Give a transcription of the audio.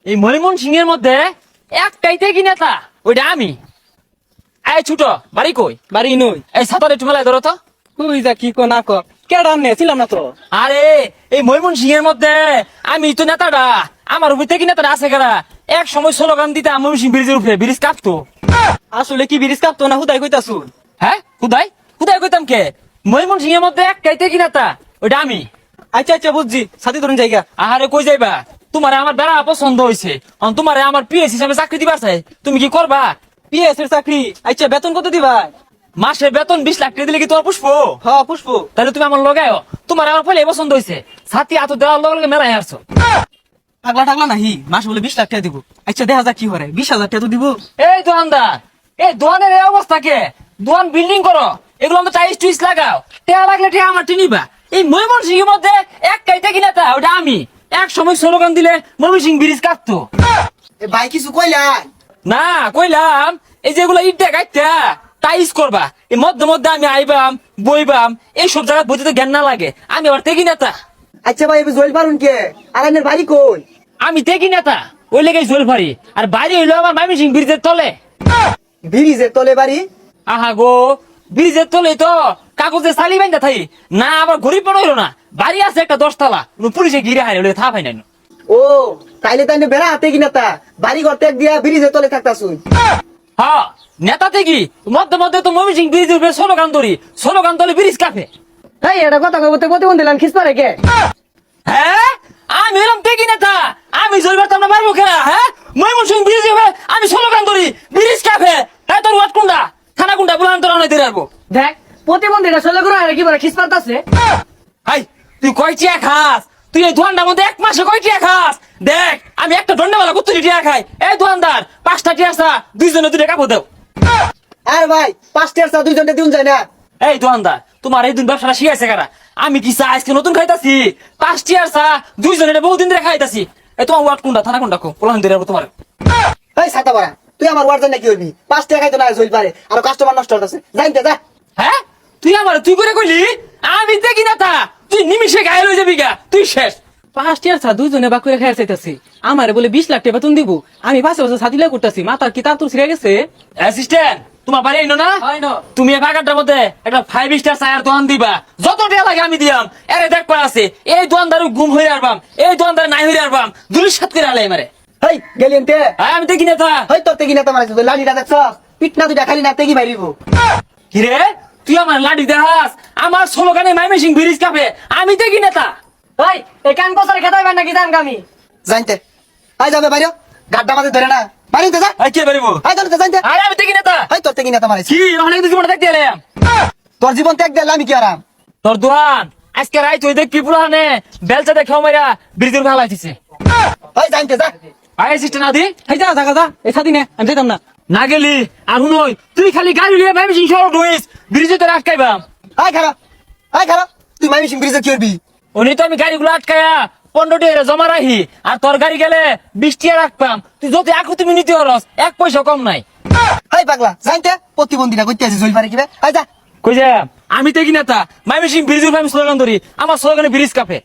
এই ময়মন সিং এর মধ্যে একটাইতে কি নেতা ওইটা আমি। এই ছোট বাড়ি কই? বাড়ি নই। এই ছাতার একটু মেলায় ধরো তো। তুই যা কি কো না কর, কেডা ছিলাম না তো। আরে এই ময়মন সিং এর মধ্যে আমি তো নেতাটা, আমার উপরে কি নেতাটা আছে কারা? এক সময় স্লোগান দিতে ময়মন সিং ব্রিজের উপরে ব্রিজ কাঁপতো। আসলে কি বিরিজ কাঁপতো না হুদাই কইতাছু? হ্যাঁ খুদাই খুদাই কইতাম কে? ময়মন সিং এর মধ্যে একটাইতে কি নেতা ওইটা আমি। আচ্ছা আচ্ছা বুঝছি, সাথী ধরুন জায়গা। আহারে কই যাইবা? তোমারে আমার বেড়া পছন্দ হয়েছে, তোমারে আমার পিএস হিসাবে চাকরি দিবার চাই, তুমি কি করবা? পিএস এর চাকরি। আচ্ছা বেতন কত দিবা? মাসে বেতন 20 লাখ টাকা দিলে কি তোমার পুষ্প? হ পুষ্প। তাহলে তুমি আমার লগাও, তোমার আমার পয়লা পছন্দ হয়েছে, সাথী হাত দেওয়ার লগে লগে মেলায় আসছো। টাকলা টাকলা নাহি, মাস বলে 20 লাখ টাকা দিব। আচ্ছা দেখা যাক কি হরে, 20,000 টাকা তো দিব। এই দোকানদার, এই দোকানের এই অবস্থা কে? দোকান বিল্ডিং করো, এগুলো তো টাইস টুইস লাগাও, টেয়া লাগলে টেয়া আমার টিনিবা। এই ময়মন সিং এর মধ্যে এক কাইতে কি নেতা ওটা আমি। এক সময় স্লোগান দিলে ময়মন সিং ব্রিজ কাঁপতো। ভাই কিছু কইলা? না কইলাম এই যেগুলো ইট গাইতা টাইস করবা, এই মধ্যে মধ্যে আমি আইবাম বইবাম, এইসব জায়গা বইতে তো জ্ঞান না লাগে। আমি আবার তেকি নেতা। আচ্ছা ভাই এবার জল পারুন কে? আর আপনার বাড়ি কই? আমি তেকি নেতা, ওই লেগে জল ফারি। আর বাড়ি হইলো আমার মামি সিং ব্রিজের তলে। ব্রিজের তলে বাড়ি? আহা গো, ব্রিজের তলে তো কাগজে চালি বাইন্দা থাই না, আবার গরিব পড়া হইলো না। বাড়ি আছে একটা 10 তলা, পুলিশে ঘিরে হারে থা পাই নাই। ও তাইলে তাই বেড়া হাতে কি নেতা বাড়ি ঘর ত্যাগ দিয়া ব্রিজের তলে থাকতাছুন। হ্যাঁ নেতা থেকে মধ্যে মধ্যে তো মমি সিং ব্রিজের উপরে স্লোগান ধরি, স্লোগান তলে ব্রিজ কাঁপে। এই এটা কথা কইতে প্রতিবন্ধী লান খিস পারে কে? হ্যাঁ আমি এরকম দেখি নেতা, আমি জল পারতাম না পারবো খেলা। হ্যাঁ ময়মন সিং ব্রিজ আমি স্লোগান ধরি, ব্রিজ কাঁপে। হ্যাঁ তোর ওয়াট কোনটা থানা কোনটা বলান তোর অনেক দিয়ে আসবো। দেখ প্রতিবন্ধীরা চলে করে আর কি বলে খিস পারতাছে। হাই তুই কয় টিয়া খাস? তুই এই দোয়ানটার মধ্যে এক মাসে কয় টিয়া খাস? দেখ আমি একটা দণ্ডওয়ালা কত টিয়া খাই। এই দোয়ানদার 5টা টিয়া আসা, 2 জনে 2টা কাপড় দাও। আর ভাই 5টার চা 2 জনটা দিন যায় না। এই দোয়ানদার তোমার এই দিন ব্যবসাটা শিখাইছে কারা? আমি কি চা আজকে নতুন খাইতাছি? 5 টিয়ার চা 2 জনে বহুদিন ধরে খাইতাছি। এই তোমার ওয়াট কোনটা থানা কোনটা কো পোলান দিয়ে তোমার। এই ছাতা বাড়া তুই আমার ওয়ার্ড জান না কি হইবি? 5 টাকা খাইতো না জল পারে আর কাস্টমার নষ্ট হতাছে, জানতে যা। হ্যাঁ তুই আমার তুই করে কইলি? আমি দেখি না তা তুই নিমিষে গায়ে লই যাবি গা, তুই শেষ। 5 টিয়ার চা 2 জনে বাক করে খাইয়া চাইতাছি, আমারে বলে 20 লাখ টাকা বেতন দিব। আমি 5 বছর সাথী লাই করতাছি, মাথার কি তার তোর ছিড়ে গেছে? অ্যাসিস্ট্যান্ট তোমার বাড়ি আইনো না? হয় না। তুমি এই বাগানটার মধ্যে একটা 5 স্টার চায়ের দোকান দিবা, যত টাকা লাগে আমি দিয়াম। এরে দেখ পড়া আছে, এই দোকানদার গুম হইরে আরবাম, এই দোকানদার নাই হইরে আরবাম, দুলিশ সাত করে আলাই মারে। হেই গেলেন তে আমি দেখি না তা। হই তোর তেগি নেতা মারাইছ, লাঠিটা দেখছ? পিট না দুইটা খালি না তেগি মারিব। কিরে তুই আমার লাঠি দেখাস? আমার স্লোগানে মাইমেসিং ব্রিজ কাঁপে, আমি দেখি না তা। ভাই এই কান কসারে খেতাই পার নাকি দান কামি? জানতে আই যাবে বাইরে গাড্ডা মাঝে ধরে না বাড়িতে যা। আই কে পারিব? আই জানতে জানতে আরে আমি দেখি না তা। হই তোর তেগি নেতা মারাইছ। কি অনেক কিছু মনে দেখতে এলাম। তোর জীবন ত্যাগ দিলে আমি কি আরাম? তোর দোকান আজকে রাইত হই দেখি পুরানে বেলচা দেখাও মাইরা ব্রিজের ভালো আইছে। হই জানতে যা। আই অ্যাসিস্ট্যান্ট আদি এই যা জায়গা যা, এই সাথী নে, আমি যাইতাম না। না গেলি আর হুনই তুই খালি গাড়ি লিয়ে মাইমেসিং শহর ঢুইস, ব্রিজে তো আটকাইবাম। আই খারাপ আই খারাপ তুই মাইমিসিং ব্রিজে কি করবি? উনি তো আমি গাড়িগুলো আটকায়া 15 টাকা জমা রাখি, আর তোর গাড়ি গেলে 20 টাকা রাখবাম। তুই যদি আকু তুমি নিতে হরস 1 পয়সা কম নাই। হাই পাগলা জানতে প্রতিবন্ধীরা কইতে আছে জল পারে কিবে? আই যা। কই যা আমি দেখি না তা মাইমেসিং ব্রিজের আমি স্লোগান ধরি, আমার স্লোগানে ব্রিজ কাঁপে।